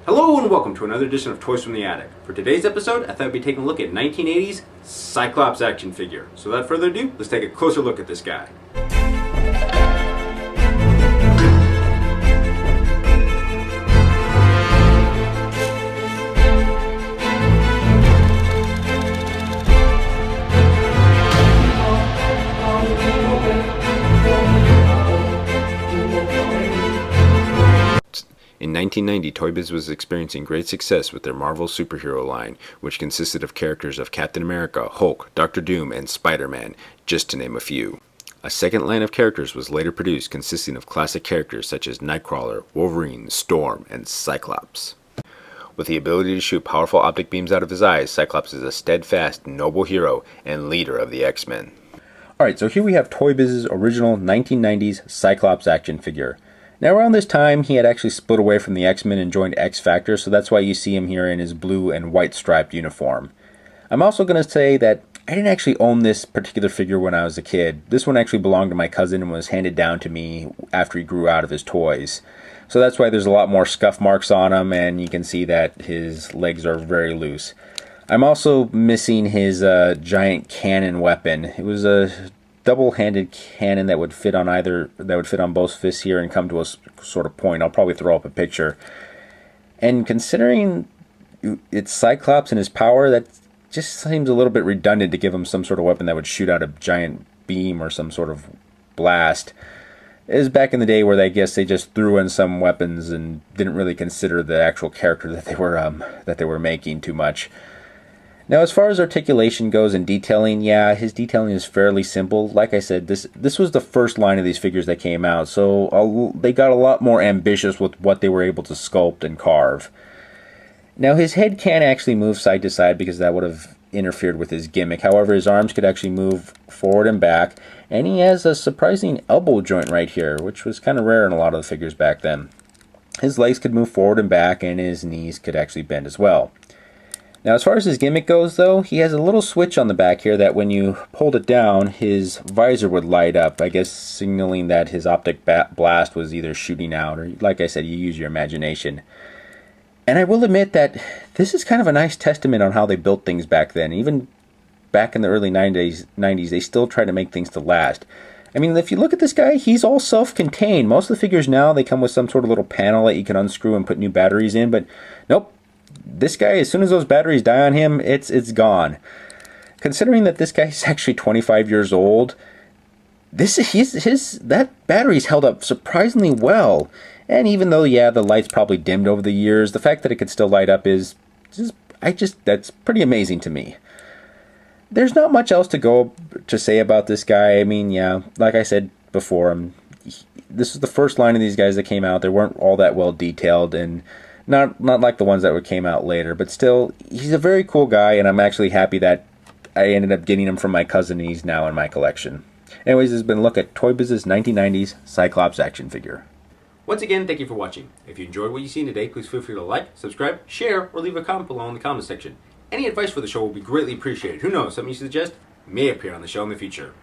Hello and welcome to another edition of Toys from the Attic. For today's episode, I thought I'd be taking a look at 1980's Cyclops action figure. So without further ado, let's take a closer look at this guy. In 1990, Toy Biz was experiencing great success with their Marvel superhero line, which consisted of characters of Captain America, Hulk, Doctor Doom, and Spider-Man, just to name a few. A second line of characters was later produced consisting of classic characters such as Nightcrawler, Wolverine, Storm, and Cyclops. With the ability to shoot powerful optic beams out of his eyes, Cyclops is a steadfast, noble hero and leader of the X-Men. Alright, so here we have Toy Biz's original 1990s Cyclops action figure. Now around this time, he had actually split away from the X-Men and joined X-Factor, so that's why you see him here in his blue and white striped uniform. I'm also going to say that I didn't actually own this particular figure when I was a kid. This one actually belonged to my cousin and was handed down to me after he grew out of his toys. So that's why there's a lot more scuff marks on him, and you can see that his legs are very loose. I'm also missing his giant cannon weapon. It was a double-handed cannon that would fit on both fists here and come to a sort of point. I'll probably throw up a picture. And considering it's Cyclops and his power, that just seems a little bit redundant to give him some sort of weapon that would shoot out a giant beam or some sort of blast. It was back in the day where I guess they just threw in some weapons and didn't really consider the actual character that they were making too much. Now, as far as articulation goes and detailing, yeah, his detailing is fairly simple. Like I said, this was the first line of these figures that came out, so they got a lot more ambitious with what they were able to sculpt and carve. Now, his head can't actually move side to side because that would have interfered with his gimmick. However, his arms could actually move forward and back, and he has a surprising elbow joint right here, which was kind of rare in a lot of the figures back then. His legs could move forward and back, and his knees could actually bend as well. Now, as far as his gimmick goes, though, he has a little switch on the back here that when you pulled it down, his visor would light up, I guess signaling that his optic blast was either shooting out, or like I said, you use your imagination. And I will admit that this is kind of a nice testament on how they built things back then. Even back in the early 90s, they still tried to make things to last. I mean, if you look at this guy, he's all self-contained. Most of the figures now, they come with some sort of little panel that you can unscrew and put new batteries in, but nope. This guy, as soon as those batteries die on him, it's gone. Considering that this guy's actually 25 years old, that battery's held up surprisingly well. And even though, yeah, the light's probably dimmed over the years, the fact that it could still light up that's pretty amazing to me. There's not much else to say about this guy. I mean, yeah, like I said before, this is the first line of these guys that came out. They weren't all that well detailed, and not like the ones that came out later, but still, he's a very cool guy, and I'm actually happy that I ended up getting him from my cousin, and he's now in my collection. Anyways, this has been a look at Toy Biz's 1990s Cyclops action figure. Once again, thank you for watching. If you enjoyed what you've seen today, please feel free to like, subscribe, share, or leave a comment below in the comment section. Any advice for the show will be greatly appreciated. Who knows, something you suggest may appear on the show in the future.